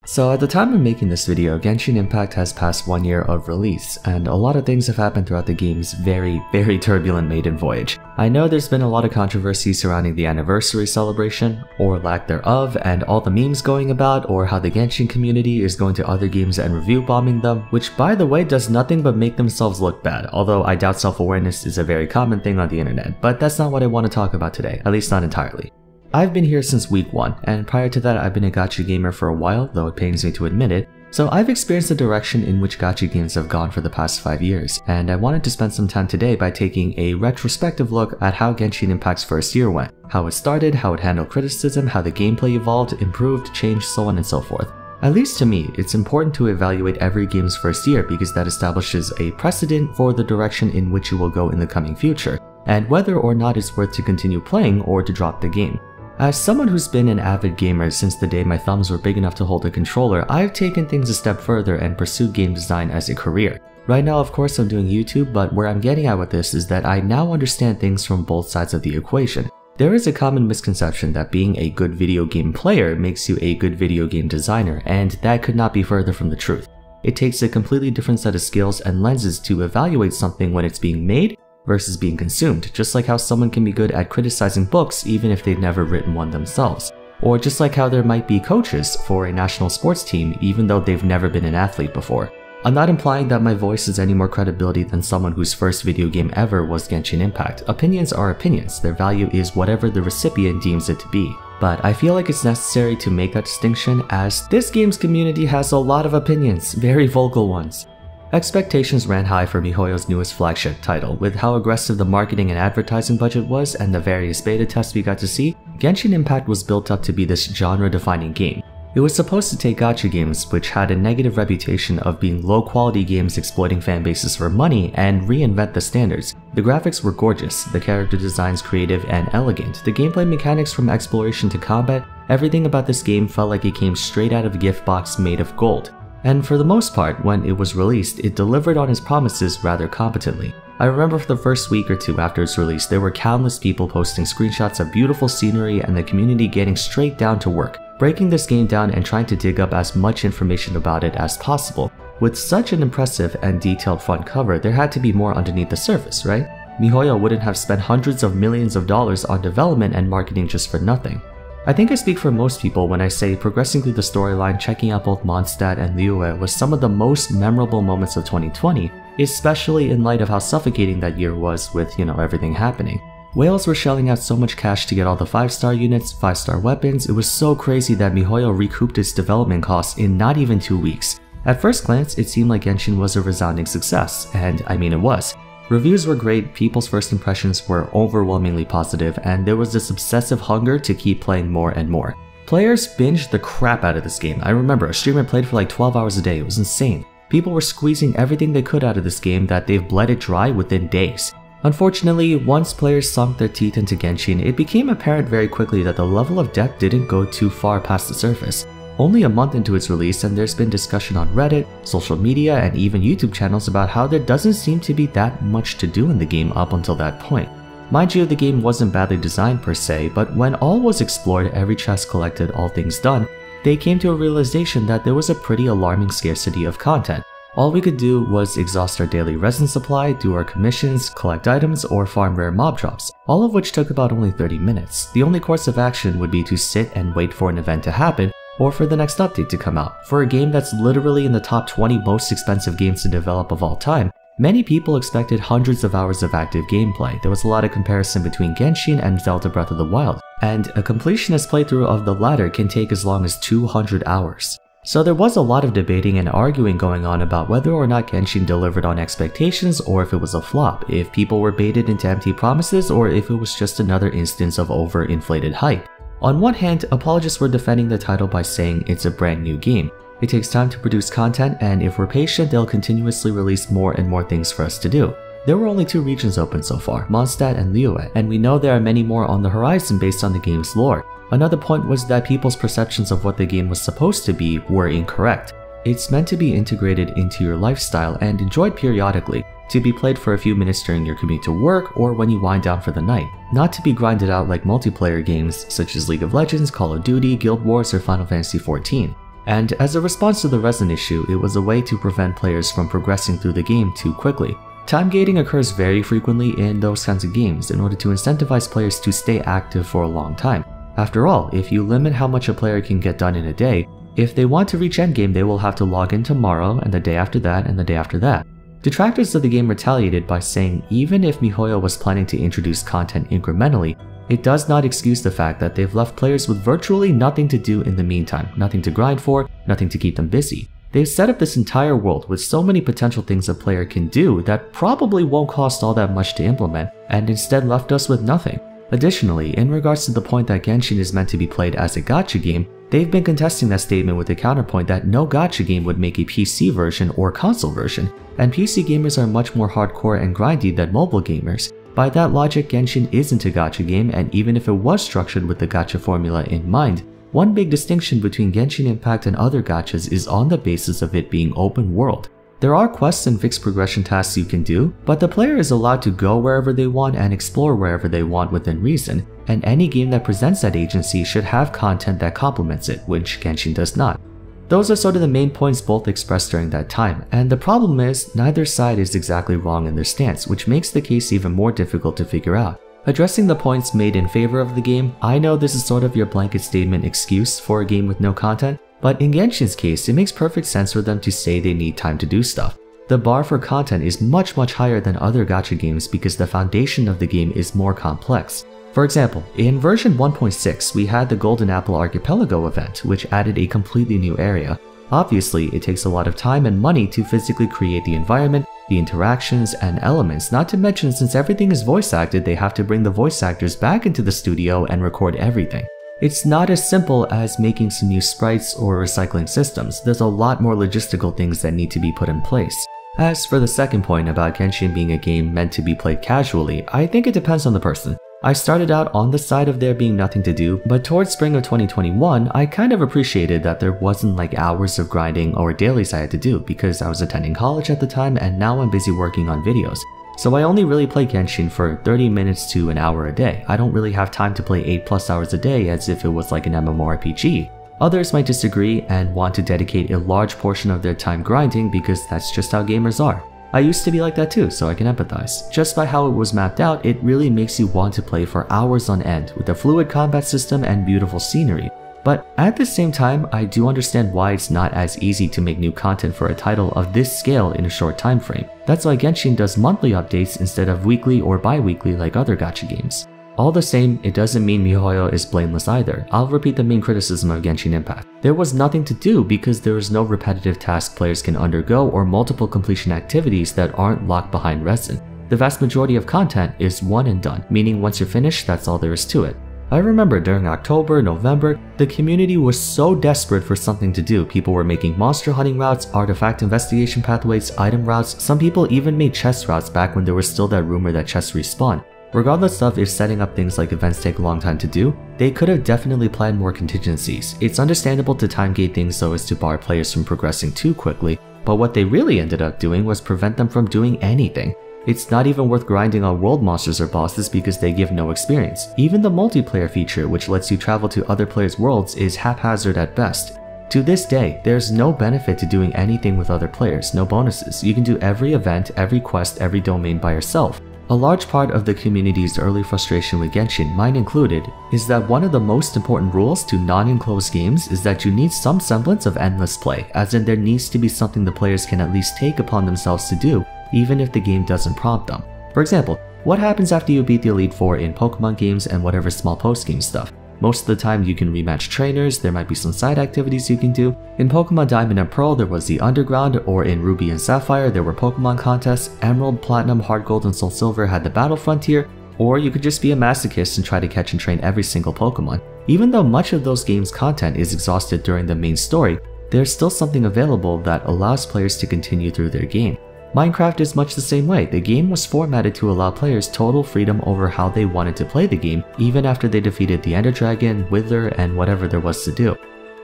So at the time of making this video, Genshin Impact has passed 1 year of release, and a lot of things have happened throughout the game's very turbulent maiden voyage. I know there's been a lot of controversy surrounding the anniversary celebration, or lack thereof, and all the memes going about, or how the Genshin community is going to other games and review bombing them, which by the way does nothing but make themselves look bad, although I doubt self-awareness is a very common thing on the internet, but that's not what I want to talk about today, at least not entirely. I've been here since week 1, and prior to that I've been a gacha gamer for a while, though it pains me to admit it, so I've experienced the direction in which gacha games have gone for the past 5 years, and I wanted to spend some time today by taking a retrospective look at how Genshin Impact's first year went, how it started, how it handled criticism, how the gameplay evolved, improved, changed, so on and so forth. At least to me, it's important to evaluate every game's first year because that establishes a precedent for the direction in which it will go in the coming future, and whether or not it's worth to continue playing or to drop the game. As someone who's been an avid gamer since the day my thumbs were big enough to hold a controller, I've taken things a step further and pursued game design as a career. Right now, of course, I'm doing YouTube, but where I'm getting at with this is that I now understand things from both sides of the equation. There is a common misconception that being a good video game player makes you a good video game designer, and that could not be further from the truth. It takes a completely different set of skills and lenses to evaluate something when it's being made versus being consumed, just like how someone can be good at criticizing books even if they've never written one themselves. Or just like how there might be coaches for a national sports team even though they've never been an athlete before. I'm not implying that my voice has any more credibility than someone whose first video game ever was Genshin Impact. Opinions are opinions, their value is whatever the recipient deems it to be. But I feel like it's necessary to make that distinction as this game's community has a lot of opinions, very vocal ones. Expectations ran high for miHoYo's newest flagship title. With how aggressive the marketing and advertising budget was and the various beta tests we got to see, Genshin Impact was built up to be this genre-defining game. It was supposed to take gacha games, which had a negative reputation of being low-quality games exploiting fanbases for money, and reinvent the standards. The graphics were gorgeous, the character designs creative and elegant, the gameplay mechanics from exploration to combat, everything about this game felt like it came straight out of a gift box made of gold. And for the most part, when it was released, it delivered on its promises rather competently. I remember for the first week or two after its release, there were countless people posting screenshots of beautiful scenery and the community getting straight down to work, breaking this game down and trying to dig up as much information about it as possible. With such an impressive and detailed front cover, there had to be more underneath the surface, right? miHoYo wouldn't have spent hundreds of millions of dollars on development and marketing just for nothing. I think I speak for most people when I say progressing through the storyline, checking out both Mondstadt and Liyue was some of the most memorable moments of 2020, especially in light of how suffocating that year was with, everything happening. Whales were shelling out so much cash to get all the 5-star units, 5-star weapons, it was so crazy that miHoYo recouped its development costs in not even 2 weeks. At first glance, it seemed like Genshin was a resounding success, and I mean it was. Reviews were great, people's first impressions were overwhelmingly positive, and there was this obsessive hunger to keep playing more and more. Players binged the crap out of this game. I remember a streamer played for like 12 hours a day, it was insane. People were squeezing everything they could out of this game that they've bled it dry within days. Unfortunately, once players sunk their teeth into Genshin, it became apparent very quickly that the level of depth didn't go too far past the surface. Only a month into its release, and there's been discussion on Reddit, social media, and even YouTube channels about how there doesn't seem to be that much to do in the game up until that point. Mind you, the game wasn't badly designed per se, but when all was explored, every chest collected, all things done, they came to a realization that there was a pretty alarming scarcity of content. All we could do was exhaust our daily resin supply, do our commissions, collect items, or farm rare mob drops, all of which took about only 30 minutes. The only course of action would be to sit and wait for an event to happen, or for the next update to come out. For a game that's literally in the top 20 most expensive games to develop of all time, many people expected hundreds of hours of active gameplay. There was a lot of comparison between Genshin and Zelda Breath of the Wild, and a completionist playthrough of the latter can take as long as 200 hours. So there was a lot of debating and arguing going on about whether or not Genshin delivered on expectations or if it was a flop, if people were baited into empty promises or if it was just another instance of overinflated hype. On one hand, apologists were defending the title by saying it's a brand new game. It takes time to produce content, and if we're patient, they'll continuously release more and more things for us to do. There were only 2 regions open so far, Mondstadt and Liyue, and we know there are many more on the horizon based on the game's lore. Another point was that people's perceptions of what the game was supposed to be were incorrect. It's meant to be integrated into your lifestyle and enjoyed periodically, to be played for a few minutes during your commute to work or when you wind down for the night, not to be grinded out like multiplayer games such as League of Legends, Call of Duty, Guild Wars, or Final Fantasy XIV. And as a response to the resin issue, it was a way to prevent players from progressing through the game too quickly. Time gating occurs very frequently in those kinds of games in order to incentivize players to stay active for a long time. After all, if you limit how much a player can get done in a day, if they want to reach endgame, they will have to log in tomorrow and the day after that and the day after that. Detractors of the game retaliated by saying even if MiHoYo was planning to introduce content incrementally, it does not excuse the fact that they've left players with virtually nothing to do in the meantime, nothing to grind for, nothing to keep them busy. They've set up this entire world with so many potential things a player can do that probably won't cost all that much to implement, and instead left us with nothing. Additionally, in regards to the point that Genshin is meant to be played as a gacha game, they've been contesting that statement with the counterpoint that no gacha game would make a PC version or console version, and PC gamers are much more hardcore and grindy than mobile gamers. By that logic, Genshin isn't a gacha game, and even if it was structured with the gacha formula in mind, one big distinction between Genshin Impact and other gachas is on the basis of it being open world. There are quests and fixed progression tasks you can do, but the player is allowed to go wherever they want and explore wherever they want within reason, and any game that presents that agency should have content that complements it, which Genshin does not. Those are sort of the main points both expressed during that time, and the problem is, neither side is exactly wrong in their stance, which makes the case even more difficult to figure out. Addressing the points made in favor of the game, I know this is sort of your blanket statement excuse for a game with no content, but in Genshin's case, it makes perfect sense for them to say they need time to do stuff. The bar for content is much higher than other gacha games because the foundation of the game is more complex. For example, in version 1.6, we had the Golden Apple Archipelago event, which added a completely new area. Obviously, it takes a lot of time and money to physically create the environment, the interactions, and elements, not to mention since everything is voice acted, they have to bring the voice actors back into the studio and record everything. It's not as simple as making some new sprites or recycling systems. There's a lot more logistical things that need to be put in place. As for the second point about Genshin being a game meant to be played casually, I think it depends on the person. I started out on the side of there being nothing to do, but towards spring of 2021, I kind of appreciated that there wasn't like hours of grinding or dailies I had to do because I was attending college at the time and now I'm busy working on videos. So I only really play Genshin for 30 minutes to an hour a day. I don't really have time to play 8+ hours a day as if it was like an MMORPG. Others might disagree and want to dedicate a large portion of their time grinding because that's just how gamers are. I used to be like that too, so I can empathize. Just by how it was mapped out, it really makes you want to play for hours on end with a fluid combat system and beautiful scenery. But at the same time, I do understand why it's not as easy to make new content for a title of this scale in a short time frame. That's why Genshin does monthly updates instead of weekly or bi-weekly like other gacha games. All the same, it doesn't mean MiHoYo is blameless either. I'll repeat the main criticism of Genshin Impact. There was nothing to do because there is no repetitive task players can undergo or multiple completion activities that aren't locked behind resin. The vast majority of content is one and done, meaning once you're finished, that's all there is to it. I remember during October, November, the community was so desperate for something to do. People were making monster hunting routes, artifact investigation pathways, item routes. Some people even made chest routes back when there was still that rumor that chests respawn. Regardless of if setting up things like events take a long time to do, they could have definitely planned more contingencies. It's understandable to time gate things so as to bar players from progressing too quickly, but what they really ended up doing was prevent them from doing anything. It's not even worth grinding on world monsters or bosses because they give no experience. Even the multiplayer feature, which lets you travel to other players' worlds, is haphazard at best. To this day, there's no benefit to doing anything with other players, no bonuses. You can do every event, every quest, every domain by yourself. A large part of the community's early frustration with Genshin, mine included, is that one of the most important rules to non-enclosed games is that you need some semblance of endless play, as in there needs to be something the players can at least take upon themselves to do, even if the game doesn't prompt them. For example, what happens after you beat the Elite Four in Pokemon games and whatever small post-game stuff? Most of the time you can rematch trainers, there might be some side activities you can do. In Pokemon Diamond and Pearl there was the Underground, or in Ruby and Sapphire there were Pokemon contests. Emerald, Platinum, Heart Gold, and Soul Silver had the Battle Frontier, or you could just be a masochist and try to catch and train every single Pokemon. Even though much of those games' content is exhausted during the main story, there's still something available that allows players to continue through their game. Minecraft is much the same way. The game was formatted to allow players total freedom over how they wanted to play the game, even after they defeated the Ender Dragon, Wither, and whatever there was to do.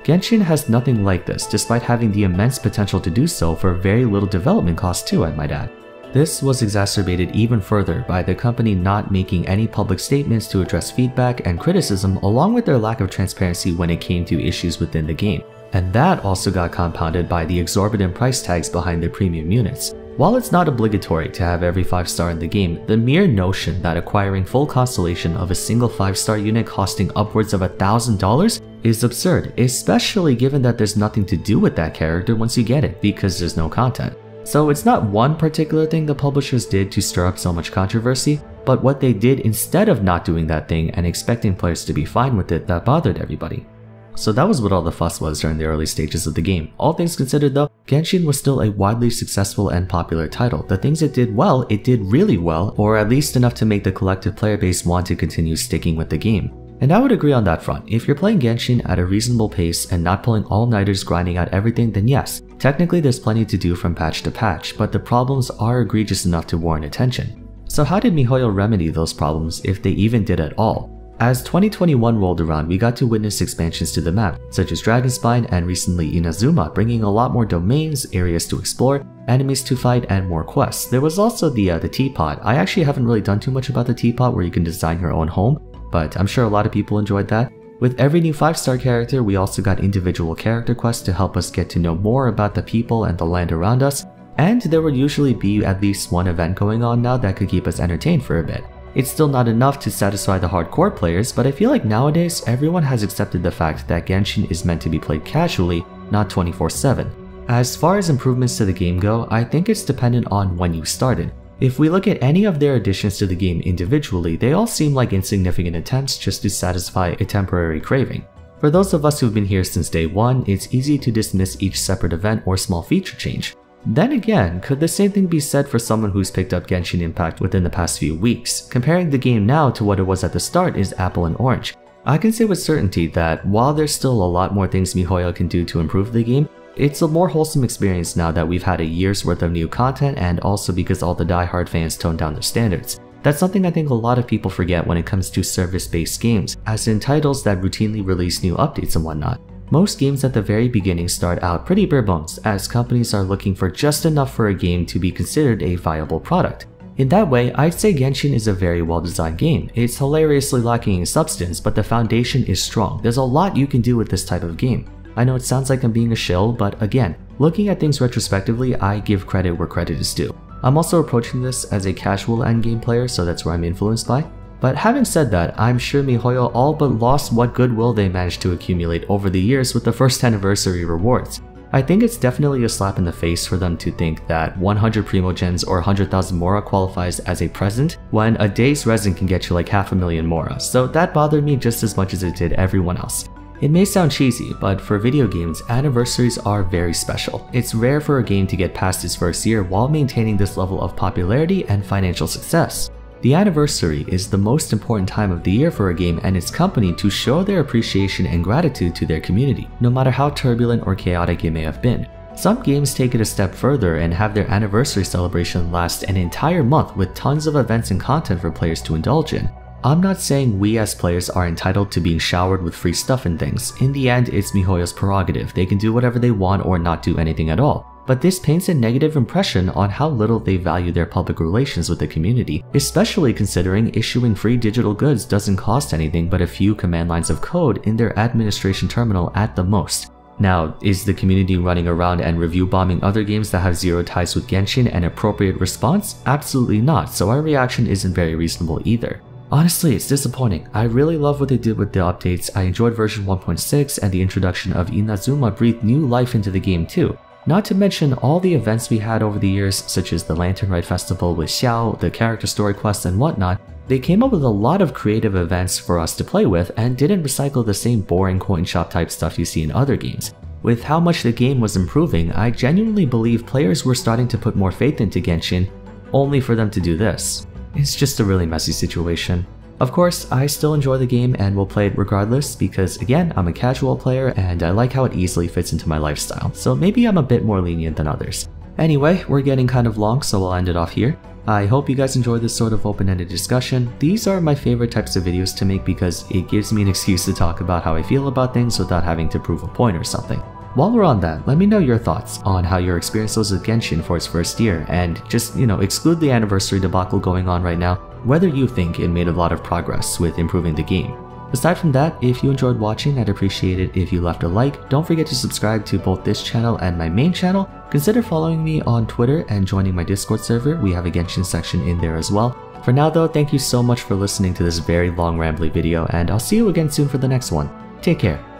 Genshin has nothing like this, despite having the immense potential to do so for very little development cost too, I might add. This was exacerbated even further by the company not making any public statements to address feedback and criticism, along with their lack of transparency when it came to issues within the game. And that also got compounded by the exorbitant price tags behind the premium units. While it's not obligatory to have every 5-star in the game, the mere notion that acquiring full constellation of a single 5-star unit costing upwards of $1,000 is absurd, especially given that there's nothing to do with that character once you get it because there's no content. So it's not one particular thing the publishers did to stir up so much controversy, but what they did instead of not doing that thing and expecting players to be fine with it that bothered everybody. So that was what all the fuss was during the early stages of the game. All things considered though, Genshin was still a widely successful and popular title. The things it did well, it did really well, or at least enough to make the collective player base want to continue sticking with the game. And I would agree on that front. If you're playing Genshin at a reasonable pace and not pulling all-nighters grinding out everything, then yes, technically there's plenty to do from patch to patch, but the problems are egregious enough to warrant attention. So how did miHoYo remedy those problems if they even did at all? As 2021 rolled around, we got to witness expansions to the map, such as Dragonspine and recently Inazuma, bringing a lot more domains, areas to explore, enemies to fight, and more quests. There was also the teapot. I actually haven't really done too much about the teapot where you can design your own home, but I'm sure a lot of people enjoyed that. With every new 5-star character, we also got individual character quests to help us get to know more about the people and the land around us, and there would usually be at least one event going on now that could keep us entertained for a bit. It's still not enough to satisfy the hardcore players, but I feel like nowadays everyone has accepted the fact that Genshin is meant to be played casually, not 24/7. As far as improvements to the game go, I think it's dependent on when you started. If we look at any of their additions to the game individually, they all seem like insignificant attempts just to satisfy a temporary craving. For those of us who've been here since day one, it's easy to dismiss each separate event or small feature change. Then again, could the same thing be said for someone who's picked up Genshin Impact within the past few weeks? Comparing the game now to what it was at the start is apple and orange. I can say with certainty that while there's still a lot more things miHoYo can do to improve the game, it's a more wholesome experience now that we've had a year's worth of new content and also because all the die-hard fans toned down their standards. That's something I think a lot of people forget when it comes to service-based games, as in titles that routinely release new updates and whatnot. Most games at the very beginning start out pretty bare bones, as companies are looking for just enough for a game to be considered a viable product. In that way, I'd say Genshin is a very well-designed game. It's hilariously lacking in substance, but the foundation is strong. There's a lot you can do with this type of game. I know it sounds like I'm being a shill, but again, looking at things retrospectively, I give credit where credit is due. I'm also approaching this as a casual endgame player, so that's where I'm influenced by. But having said that, I'm sure miHoYo all but lost what goodwill they managed to accumulate over the years with the first anniversary rewards. I think it's definitely a slap in the face for them to think that 100 Primogems or 100,000 Mora qualifies as a present when a day's resin can get you like 500,000 Mora, so that bothered me just as much as it did everyone else. It may sound cheesy, but for video games, anniversaries are very special. It's rare for a game to get past its first year while maintaining this level of popularity and financial success. The anniversary is the most important time of the year for a game and its company to show their appreciation and gratitude to their community, no matter how turbulent or chaotic it may have been. Some games take it a step further and have their anniversary celebration last an entire month with tons of events and content for players to indulge in. I'm not saying we as players are entitled to being showered with free stuff and things. In the end, it's miHoYo's prerogative. They can do whatever they want or not do anything at all. But this paints a negative impression on how little they value their public relations with the community, especially considering issuing free digital goods doesn't cost anything but a few command lines of code in their administration terminal at the most. Now, is the community running around and review bombing other games that have zero ties with Genshin an appropriate response? Absolutely not, so our reaction isn't very reasonable either. Honestly, it's disappointing. I really love what they did with the updates. I enjoyed version 1.6 and the introduction of Inazuma breathed new life into the game too. Not to mention all the events we had over the years, such as the Lantern Rite Festival with Xiao, the character story quests and whatnot. They came up with a lot of creative events for us to play with and didn't recycle the same boring coin shop type stuff you see in other games. With how much the game was improving, I genuinely believe players were starting to put more faith into Genshin, only for them to do this. It's just a really messy situation. Of course, I still enjoy the game and will play it regardless because again, I'm a casual player and I like how it easily fits into my lifestyle, so maybe I'm a bit more lenient than others. Anyway, we're getting kind of long, so I'll end it off here. I hope you guys enjoyed this sort of open-ended discussion. These are my favorite types of videos to make because it gives me an excuse to talk about how I feel about things without having to prove a point or something. While we're on that, let me know your thoughts on how your experience was with Genshin for its first year, and just, exclude the anniversary debacle going on right now, whether you think it made a lot of progress with improving the game. Aside from that, if you enjoyed watching, I'd appreciate it if you left a like. Don't forget to subscribe to both this channel and my main channel. Consider following me on Twitter and joining my Discord server. We have a Genshin section in there as well. For now though, thank you so much for listening to this very long rambly video, and I'll see you again soon for the next one. Take care.